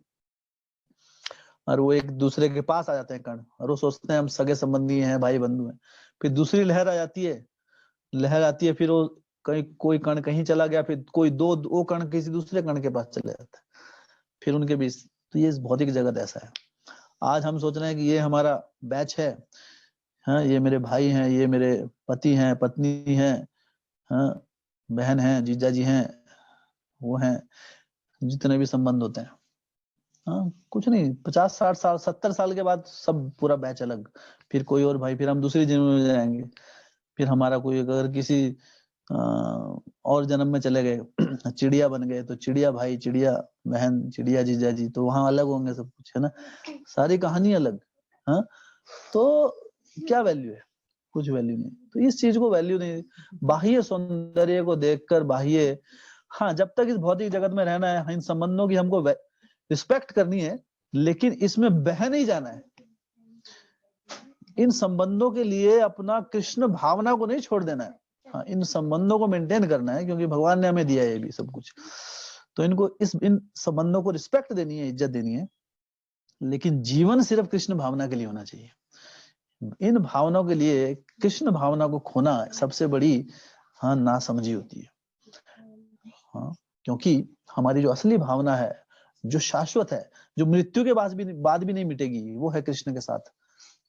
और वो एक दूसरे के पास आ जाते हैं कण, और वो सोचते हैं हम सगे संबंधी हैं, भाई बंधु हैं। फिर दूसरी लहर आ जाती है, फिर वो कोई कण कहीं चला गया, फिर कोई वो कण किसी दूसरे कण के पास चले जाता है, फिर उनके बीच। तो ये भौतिक जगत ऐसा है। आज हम सोच रहे हैं कि ये हमारा बैच है, हाँ, ये मेरे भाई हैं, ये मेरे पति हैं, पत्नी हैं, हाँ, बहन हैं, जीजा जी हैं, वो हैं, जितने भी संबंध होते हैं। हाँ, कुछ नहीं, 50-60 साल 70 साल के बाद सब पूरा बैच अलग, फिर कोई और भाई, फिर हम दूसरी जन्म में जाएंगे, फिर हमारा कोई अगर किसी और जन्म में चले गए, चिड़िया बन गए, तो चिड़िया भाई, चिड़िया बहन, चिड़िया जीजा जी, तो वहां अलग होंगे सब कुछ, है ना, सारी कहानी अलग। हाँ, तो क्या वैल्यू है? कुछ वैल्यू नहीं। तो इस चीज को वैल्यू नहीं, बाह्य सौंदर्य को देखकर, बाह्य, हाँ, जब तक इस भौतिक जगत में रहना है, इन संबंधों की हमको रिस्पेक्ट करनी है, लेकिन इसमें बह नहीं जाना है। इन संबंधों के लिए अपना कृष्ण भावना को नहीं छोड़ देना है। हाँ, इन संबंधों को मेंटेन करना है, क्योंकि भगवान ने हमें दिया है ये भी सब कुछ। तो इन संबंधों को रिस्पेक्ट देनी है, इज्जत देनी है, लेकिन जीवन सिर्फ कृष्ण भावना के लिए होना चाहिए। इन भावनाओं के लिए कृष्ण भावना को खोना सबसे बड़ी, हाँ, नासमझी होती है। हाँ, क्योंकि हमारी जो असली भावना है, जो शाश्वत है, जो मृत्यु के बाद भी नहीं मिटेगी, वो है कृष्ण के साथ।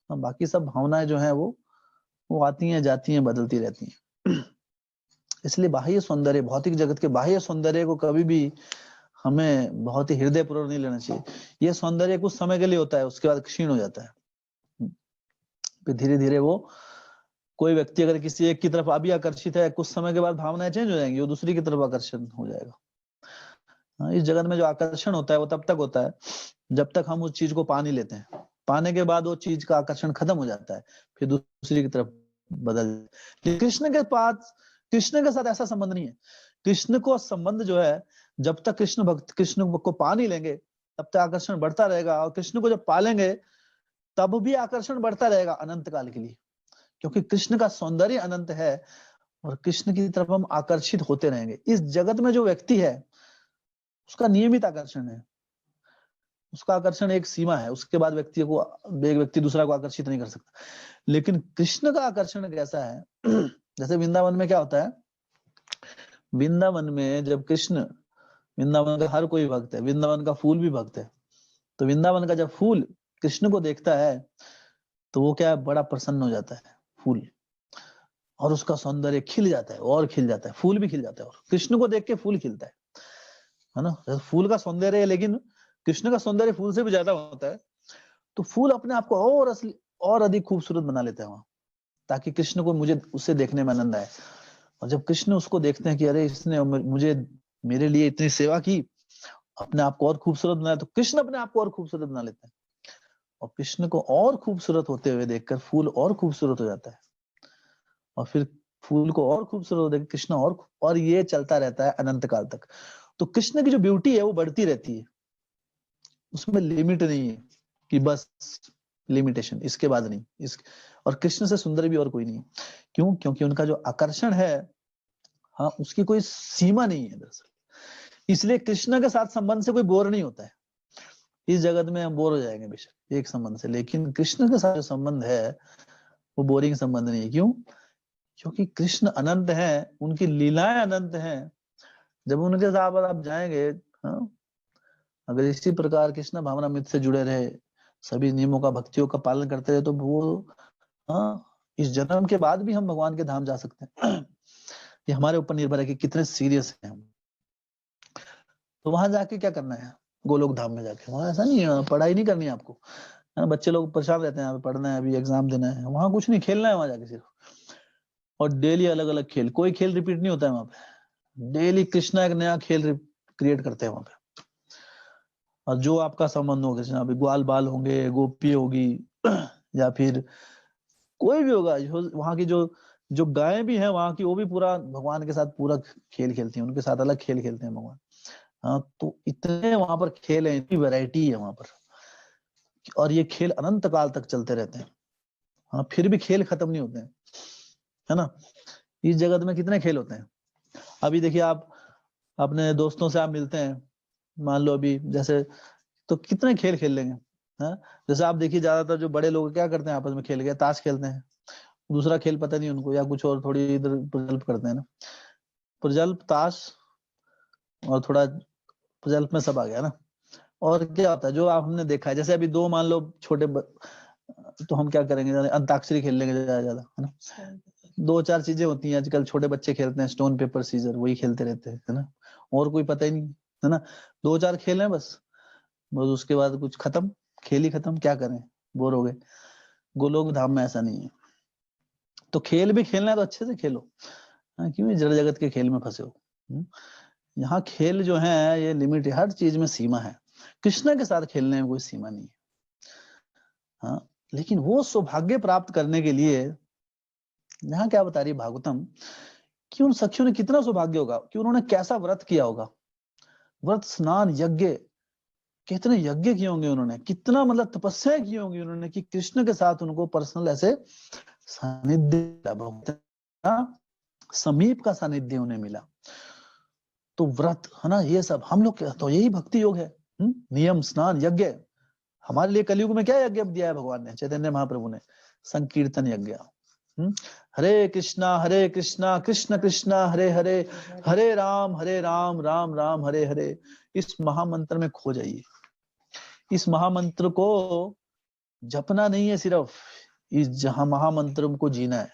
हाँ, बाकी सब भावनाएं जो है वो आती हैं, जाती हैं, बदलती रहती हैं। इसलिए बाह्य सौंदर्य, भौतिक जगत के बाह्य सौंदर्य को कभी भी हमें बहुत ही हृदयपूर्वक नहीं लेना चाहिए। ये सौंदर्य कुछ समय के लिए होता है, उसके बाद क्षीण हो जाता है। फिर धीरे धीरे वो, कोई व्यक्ति अगर किसी एक की तरफ अभी आकर्षित है, कुछ समय के बाद भावनाएं चेंज हो जाएंगी, वो दूसरी की तरफ आकर्षण हो जाएगा। हाँ, इस जगत में जो आकर्षण होता है वो तब तक होता है जब तक हम उस चीज को पा नहीं लेते हैं। पाने के बाद वो चीज का आकर्षण खत्म हो जाता है, फिर दूसरी की तरफ बदल। लेकिन कृष्ण के साथ ऐसा संबंध नहीं है। कृष्ण को संबंध जो है, जब तक कृष्ण को पा नहीं लेंगे तब तक आकर्षण बढ़ता रहेगा, और कृष्ण को जब पालेंगे तब भी आकर्षण बढ़ता रहेगा अनंत काल के लिए, क्योंकि कृष्ण का सौंदर्य अनंत है और कृष्ण की तरफ हम आकर्षित होते रहेंगे। इस जगत में जो व्यक्ति है उसका नियमित आकर्षण है, उसका आकर्षण एक सीमा है, उसके बाद एक व्यक्ति दूसरा को आकर्षित नहीं कर सकता। लेकिन कृष्ण का आकर्षण कैसा है, जैसे वृंदावन में क्या होता है, वृंदावन में जब वृंदावन का हर कोई भक्त है, वृंदावन का फूल भी भक्त है, तो वृंदावन का जब फूल कृष्ण को देखता है तो वो क्या है, बड़ा प्रसन्न हो जाता है फूल, और उसका सौंदर्य खिल जाता है और खिल जाता है, फूल भी खिल जाता है, और कृष्ण को देख के फूल खिलता है ना। फूल का सौंदर्य है, लेकिन कृष्ण का सौंदर्य फूल से भी ज्यादा होता है, तो फूल अपने आप को और असली और अधिक खूबसूरत बना लेते हैं वहां, ताकि कृष्ण को मुझे उससे देखने में आनंद आए। और जब कृष्ण उसको देखते हैं कि अरे इसने मुझे मेरे लिए इतनी सेवा की, अपने आप को और खूबसूरत बनाया, तो कृष्ण अपने आप को और खूबसूरत बना लेते हैं, और कृष्ण को और खूबसूरत होते हुए देखकर फूल और खूबसूरत हो जाता है, और फिर फूल को और खूबसूरत देख कृष्ण और ये चलता रहता है अनंत काल तक। तो कृष्ण की जो ब्यूटी है वो बढ़ती रहती है, उसमें लिमिट नहीं है कि बस लिमिटेशन, इसके बाद नहीं। और कृष्ण से सुंदर भी और कोई नहीं। क्यों? क्योंकि उनका जो आकर्षण है, हाँ, उसकी कोई सीमा नहीं है दरअसल। इसलिए कृष्ण के साथ संबंध से कोई बोर नहीं होता है। इस जगत में हम बोर हो जाएंगे बेशक एक संबंध से, लेकिन कृष्ण के साथ जो संबंध है वो बोरिंग संबंध नहीं है। क्यों? क्योंकि कृष्ण अनंत है, उनकी लीलाएं अनंत हैं। जब उनके साथ आप जाएंगे, हाँ, अगर इसी प्रकार कृष्ण भावना मित्र से जुड़े रहे, सभी नियमों का, भक्तियों का पालन करते रहे, तो वो, हाँ, इस जन्म के बाद भी हम भगवान के धाम जा सकते हैं। ये हमारे ऊपर निर्भर है कि कितने सीरियस हैं हम। तो वहां जाके क्या करना है, गोलोक धाम में जाके? वहां ऐसा नहीं है, पढ़ाई नहीं करनी है आपको, है ना। बच्चे लोग परेशान रहते हैं, पढ़ना है, अभी एग्जाम देना है। वहां कुछ नहीं, खेलना है वहां जाके सिर्फ, और डेली अलग अलग खेल, कोई खेल रिपीट नहीं होता है वहां पे। डेली कृष्णा एक नया खेल क्रिएट करते हैं वहां पे। और जो आपका संबंध होगा, कृष्णा, अभी ग्वाल बाल होंगे, गोपी होगी, या फिर कोई भी होगा, वहां की जो जो गायें भी हैं वहां की, वो भी पूरा भगवान के साथ पूरा खेल खेलती हैं, उनके साथ अलग खेल खेलते हैं भगवान। हाँ, तो इतने वहां पर खेल है, इतनी वैरायटी है वहां पर, और ये खेल अनंत काल तक चलते रहते हैं। हाँ, फिर भी खेल खत्म नहीं होते हैं, है ना। इस जगत में कितने खेल होते हैं। अभी देखिए, आप अपने दोस्तों से आप मिलते हैं, मान लो अभी जैसे, तो कितने खेल खेल लेंगे। हाँ, जैसे आप देखिए, ज्यादातर जो बड़े लोग क्या करते हैं, आपस में खेल के ताश खेलते हैं, दूसरा खेल पता नहीं उनको, या कुछ और थोड़ी इधर प्रजल्प करते हैं ना। प्रजल्प, ताश, और थोड़ा प्रजल्प में सब आ गया ना। और क्या होता है, जो आप हमने देखा है, जैसे अभी दो मान लो तो हम क्या करेंगे, अंताक्षरी खेल लेंगे ज्यादा ज्यादा, है ना। दो चार चीजें होती हैं आजकल, छोटे बच्चे खेलते हैं, स्टोन पेपर सीजर, वही खेलते रहते हैं, है ना। और कोई पता ही नहीं, है ना। दो चार खेल हैं बस उसके बाद कुछ खत्म, खेल ही खत्म, क्या करें, बोर हो गए। गोलोक धाम में ऐसा नहीं है। तो खेल भी खेलना है तो अच्छे से खेलो, क्यों जड़ जगत के खेल में फंसे हो। यहाँ खेल जो है ये लिमिट है, हर चीज में सीमा है। कृष्ण के साथ खेलने में कोई सीमा नहीं है। हाँ, लेकिन वो सौभाग्य प्राप्त करने के लिए, यहाँ क्या बता रही है भागवतम, कि उन सखियों ने कितना सौभाग्य होगा, कि उन्होंने कैसा व्रत किया होगा, व्रत, स्नान, यज्ञ, कितने यज्ञ किए होंगे उन्होंने, कितना मतलब तपस्या की होंगी उन्होंने, कि कृष्ण के साथ उनको पर्सनल ऐसे सानिध्य, समीप का सानिध्य उन्हें मिला। तो व्रत, है ना, ये सब हम लोग, तो यही भक्ति योग है। नियम, स्नान, यज्ञ। हमारे लिए कलयुग में क्या यज्ञ दिया है भगवान ने, चैतन्य महाप्रभु ने? संकीर्तन यज्ञ, हरे कृष्णा कृष्ण कृष्णा हरे हरे, हरे राम राम राम हरे हरे। इस महामंत्र में खो जाइए। इस महामंत्र को जपना नहीं है, सिर्फ इस जहां महामंत्र को जीना है।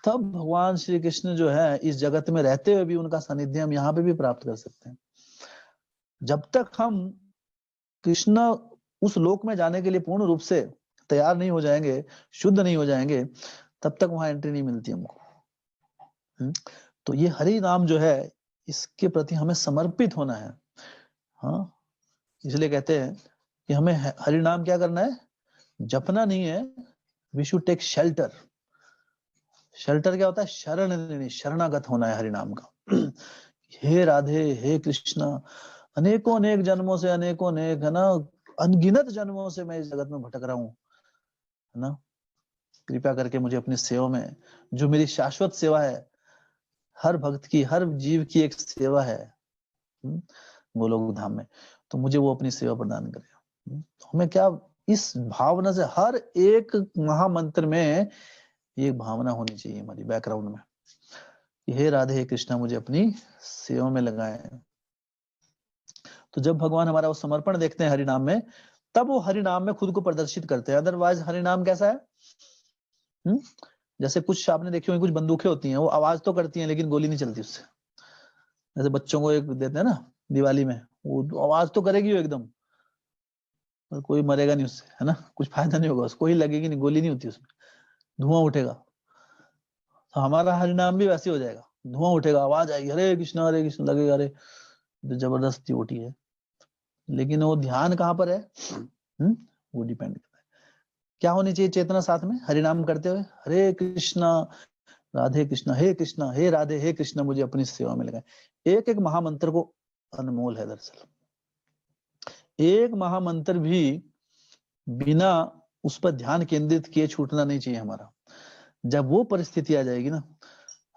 तब भगवान श्री कृष्ण जो है इस जगत में रहते हुए भी उनका सानिध्य हम यहाँ पे भी प्राप्त कर सकते हैं। जब तक हम कृष्ण उस लोक में जाने के लिए पूर्ण रूप से तैयार नहीं हो जाएंगे, शुद्ध नहीं हो जाएंगे, तब तक वहां एंट्री नहीं मिलती हमको। तो ये हरि नाम जो है इसके प्रति हमें समर्पित होना है। हाँ, इसलिए कहते हैं कि हमें हरि नाम क्या करना है, जपना नहीं है, we should take shelter. Shelter क्या होता है, शरण लेनी, शरणागत होना है हरि नाम का। हे राधे हे कृष्णा, अनेकों अनेक जन्मों से, अनेकों अनेक है ना, अनगिनत जन्मों से मैं इस जगत में भटक रहा हूँ, है ना, कृपया करके मुझे अपनी सेवा में, जो मेरी शाश्वत सेवा है, हर भक्त की, हर जीव की एक सेवा है गोलोक धाम में, तो मुझे वो अपनी सेवा प्रदान करे। तो हमें क्या इस भावना से, हर एक महामंत्र में ये भावना होनी चाहिए हमारी बैकग्राउंड में, हे राधे हे कृष्णा मुझे अपनी सेवा में लगाए। तो जब भगवान हमारा वो समर्पण देखते हैं हरि नाम में, तब वो हरि नाम में खुद को प्रदर्शित करते हैं। अदरवाइज हरि नाम कैसा है, जैसे कुछ आपने देखी होंगी, कुछ बंदूकें होती हैं, वो आवाज तो करती हैं लेकिन गोली नहीं चलती उससे। जैसे बच्चों को एक देते हैं ना दिवाली में, वो आवाज तो करेगी वो एकदम, पर कोई मरेगा नहीं उससे, है ना, कुछ फायदा नहीं होगा उसको, कोई लगेगी नहीं, गोली नहीं होती उसमें, धुआं उठेगा। तो हमारा हरि नाम भी वैसे हो जाएगा, धुआं उठेगा, आवाज आएगी हरे कृष्ण लगेगा, अरे जबरदस्ती उठी है, लेकिन वो ध्यान कहाँ पर है, वो डिपेंड करता है। क्या होनी चाहिए चेतना साथ में हरि नाम करते हुए, हरे कृष्णा राधे कृष्णा, हे कृष्णा हे राधे हे कृष्णा मुझे अपनी सेवा में लगाए। एक एक महामंत्र को अनमोल है दरअसल, एक महामंत्र भी बिना उस पर ध्यान केंद्रित किए छूटना नहीं चाहिए हमारा। जब वो परिस्थिति आ जाएगी ना,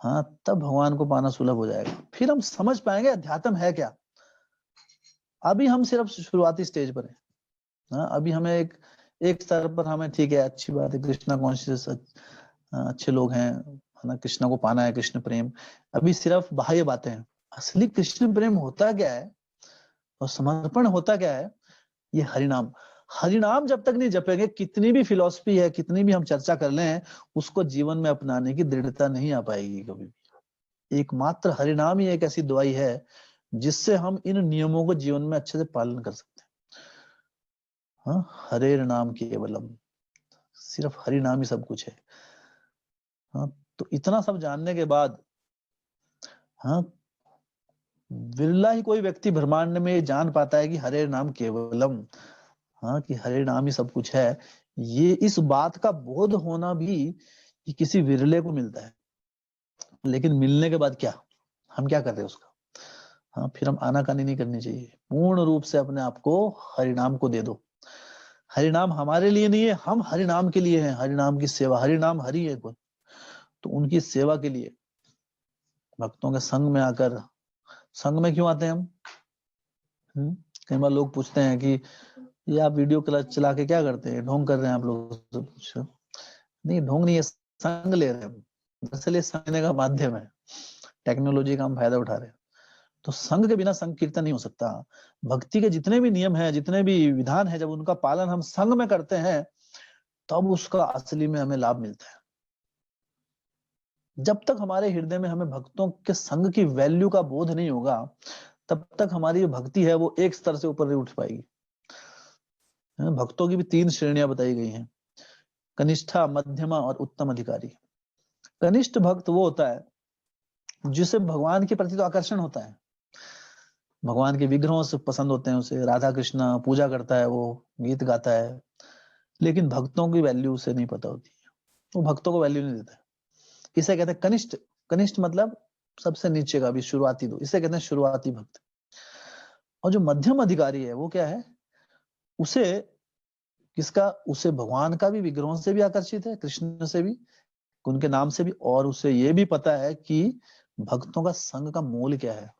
हाँ, तब भगवान को पाना सुलभ हो जाएगा। फिर हम समझ पाएंगे अध्यात्म है क्या। अभी हम सिर्फ शुरुआती स्टेज पर है। हाँ, अभी हमें एक स्तर पर हमें ठीक है, अच्छी बात है, कृष्णा कॉन्शियस अच्छे लोग हैं, है ना, कृष्णा को पाना है, कृष्ण प्रेम, अभी सिर्फ बाह्य बातें हैं। असली कृष्ण प्रेम होता क्या है और समर्पण होता क्या है, ये हरिनाम। हरिनाम जब तक नहीं जपेंगे, कितनी भी फिलॉसफी है, कितनी भी हम चर्चा कर लें, उसको जीवन में अपनाने की दृढ़ता नहीं आ पाएगी कभी भी। एकमात्र हरिनाम ही एक ऐसी दवाई है जिससे हम इन नियमों को जीवन में अच्छे से पालन कर सकते हैं। हाँ, हरे नाम केवलम, सिर्फ हरि नाम ही सब कुछ है। हाँ, तो इतना सब जानने के बाद, हाँ, बिरला ही कोई व्यक्ति ब्रह्मांड में ये जान पाता है कि हरे नाम केवलम, हाँ, कि हरे नाम ही सब कुछ है। ये इस बात का बोध होना भी कि किसी विरले को मिलता है, लेकिन मिलने के बाद क्या, हम क्या कर रहे हैं उसका। हाँ, फिर हम आनाकानी नहीं करनी चाहिए, पूर्ण रूप से अपने आप को हरिनाम को दे दो। हरिनाम हमारे लिए नहीं है, हम हरिनाम के लिए हैं, हरिनाम की सेवा, हरिनाम हरि है कोई, तो उनकी सेवा के लिए भक्तों के संग में आकर, संग में क्यों आते हैं हम, कई बार लोग पूछते हैं कि ये आप वीडियो क्लास चला के क्या करते हैं, ढोंग कर रहे हैं आप लोग, सब कुछ नहीं, ढोंग नहीं है, संग ले रहे हैं हम। दरअसल ये संग लेने का माध्यम है, टेक्नोलॉजी का हम फायदा उठा रहे हैं। तो संघ के बिना संकीर्तन नहीं हो सकता। भक्ति के जितने भी नियम हैं, जितने भी विधान हैं, जब उनका पालन हम संघ में करते हैं, तब उसका असली में हमें लाभ मिलता है। जब तक हमारे हृदय में हमें भक्तों के संग की वैल्यू का बोध नहीं होगा, तब तक हमारी जो भक्ति है वो एक स्तर से ऊपर नहीं उठ पाएगी। भक्तों की भी 3 श्रेणियां बताई गई हैं, कनिष्ठा, मध्यमा और उत्तम अधिकारी। कनिष्ठ भक्त वो होता है जिसे भगवान के प्रति तो आकर्षण होता है, भगवान के विग्रहों से पसंद होते हैं उसे, राधा कृष्ण पूजा करता है, वो गीत गाता है, लेकिन भक्तों की वैल्यू उसे नहीं पता होती है, वो भक्तों को वैल्यू नहीं देता है। इसे कहते हैं कनिष्ठ। कनिष्ठ मतलब सबसे नीचे का भी, शुरुआती दो, इसे कहते हैं शुरुआती भक्त। और जो मध्यम अधिकारी है वो क्या है, उसे किसका, उसे भगवान का भी विग्रहों से भी आकर्षित है, कृष्ण से भी, उनके नाम से भी, और उसे ये भी पता है कि भक्तों का संग का मोल क्या है,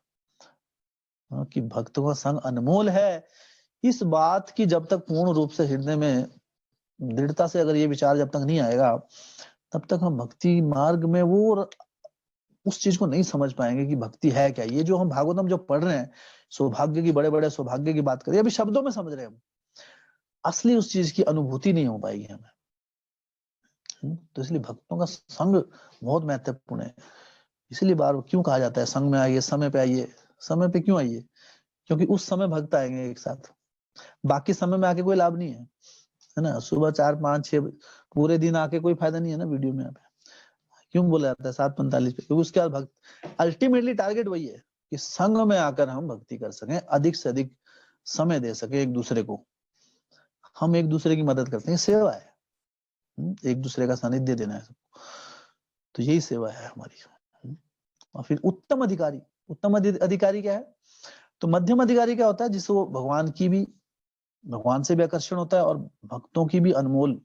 कि भक्तों का संग अनमोल है। इस बात की जब तक पूर्ण रूप से हृदय में दृढ़ता से अगर ये विचार जब तक नहीं आएगा, तब तक हम भक्ति मार्ग में वो उस चीज को नहीं समझ पाएंगे कि भक्ति है क्या। ये जो हम भागवतम जो पढ़ रहे हैं, सौभाग्य की, बड़े बड़े सौभाग्य की बात करें, अभी शब्दों में समझ रहे हैं हम, असली उस चीज की अनुभूति नहीं हो पाएगी हमें। तो इसलिए भक्तों का संग बहुत महत्वपूर्ण है। इसलिए बार क्यों कहा जाता है संग में आइए, समय पे आइए। समय पे क्यों आइए? क्योंकि उस समय भक्त आएंगे एक साथ, बाकी समय में आके कोई लाभ नहीं है ना। सुबह 4, 5, 6 पूरे दिन आके कोई फायदा नहीं है ना वीडियो में। क्यों बोला जाता है 7:45 पे? क्योंकि उसके बाद भक्त अल्टीमेटली टारगेट वही है कि संग में आकर हम भक्ति कर सकें, अधिक से अधिक समय दे सके एक दूसरे को, हम एक दूसरे की मदद करते हैं, सेवा है, एक दूसरे का सानिध्य देना है सबको। तो यही सेवा है हमारी। और फिर उत्तम अधिकारी, उत्तम अधिकारी क्या है? तो मध्यम अधिकारी क्या होता है? जिसको भगवान से भी आकर्षण होता है और भक्तों की भी अनमोल,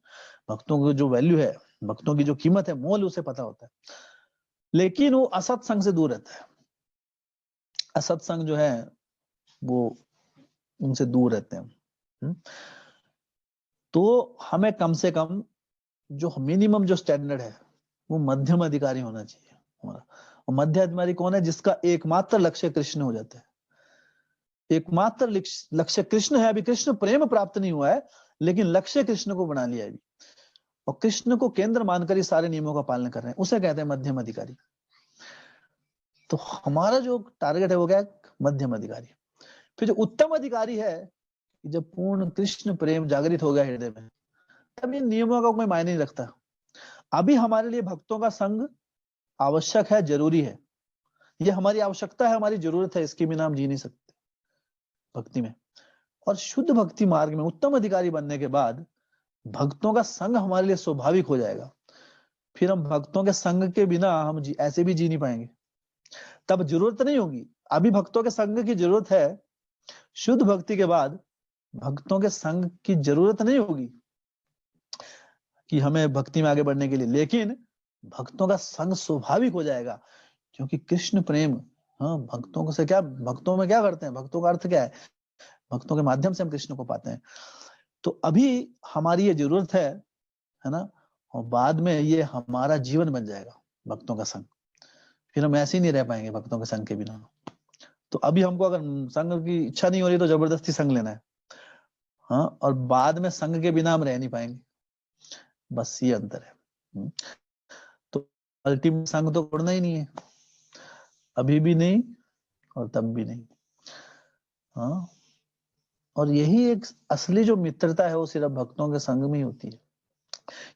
भक्तों की जो वैल्यू है, भक्तों की जो कीमत है, मोल उसे पता होता है, लेकिन वो असत्संग से दूर रहता है। असत्संग जो है वो उनसे दूर रहते हैं। तो हमें कम से कम जो मिनिमम जो स्टैंडर्ड है वो मध्यम अधिकारी होना चाहिए हमारा। और मध्य अधिकारी कौन है? जिसका एकमात्र लक्ष्य कृष्ण हो जाता है। एकमात्र लक्ष्य कृष्ण है। अभी कृष्ण प्रेम प्राप्त नहीं हुआ है, लेकिन लक्ष्य कृष्ण को बना लिया है अभी, और कृष्ण को केंद्र मानकर ही सारे नियमों का पालन कर रहे हैं, उसे कहते हैं मध्यम अधिकारी। तो हमारा जो टारगेट है वो क्या है? मध्यम अधिकारी। फिर जो उत्तम अधिकारी है, जब पूर्ण कृष्ण प्रेम जागृत हो गया हृदय में, तब इन नियमों का कोई मायने नहीं रखता। अभी हमारे लिए भक्तों का संग आवश्यक है, जरूरी है। ये हमारी आवश्यकता है, हमारी जरूरत है, इसके बिना हम जी नहीं सकते भक्ति में। और शुद्ध भक्ति मार्ग में उत्तम अधिकारी बनने के बाद भक्तों का संग हमारे लिए स्वाभाविक हो जाएगा। फिर हम भक्तों के संग के बिना हम ऐसे भी जी नहीं पाएंगे। तब जरूरत नहीं होगी। अभी भक्तों के संग की जरूरत है, शुद्ध भक्ति के बाद भक्तों के संग की जरूरत नहीं होगी कि हमें भक्ति में आगे बढ़ने के लिए, लेकिन भक्तों का संग स्वाभाविक हो जाएगा। क्योंकि कृष्ण प्रेम, हाँ, भक्तों को से क्या, भक्तों में क्या करते हैं, भक्तों का अर्थ क्या है? भक्तों के माध्यम से हम कृष्ण को पाते हैं। तो अभी हमारी ये जरूरत है ना, और बाद में ये हमारा जीवन बन जाएगा भक्तों का संग। फिर हम ऐसे ही नहीं रह पाएंगे भक्तों के संग के बिना। तो अभी हमको अगर संग की इच्छा नहीं हो रही तो जबरदस्ती संग लेना है, हाँ, और बाद में संग के बिना हम रह नहीं पाएंगे। बस ये अंतर है। तो अल्टीमेट संग तो छोड़ना ही नहीं है, अभी भी नहीं और तब भी नहीं। हाँ, और यही एक असली जो मित्रता है वो सिर्फ भक्तों के संग में ही होती है।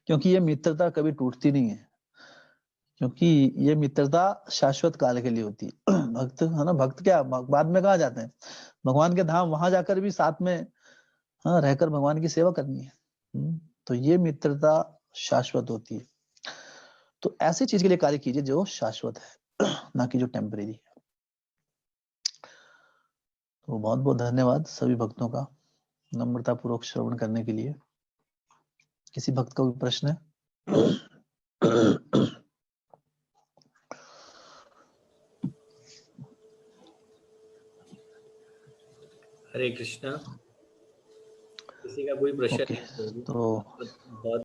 क्योंकि ये मित्रता कभी टूटती नहीं है, क्योंकि ये मित्रता शाश्वत काल के लिए होती है। भक्त है ना, भक्त क्या बाद में कहाँ जाते हैं? भगवान के धाम, वहां जाकर भी साथ में, हाँ, रहकर भगवान की सेवा करनी है। तो ये मित्रता शाश्वत होती है। तो ऐसी चीज के लिए कार्य कीजिए जो शाश्वत है, ना कि जो टेम्परेरी है। तो बहुत बहुत धन्यवाद सभी भक्तों का नम्रता पूर्वक श्रवण करने के लिए। किसी भक्त का कोई प्रश्न है? हरे कृष्णा। किसी का कोई प्रश्न ओके, नहीं है तो बहुत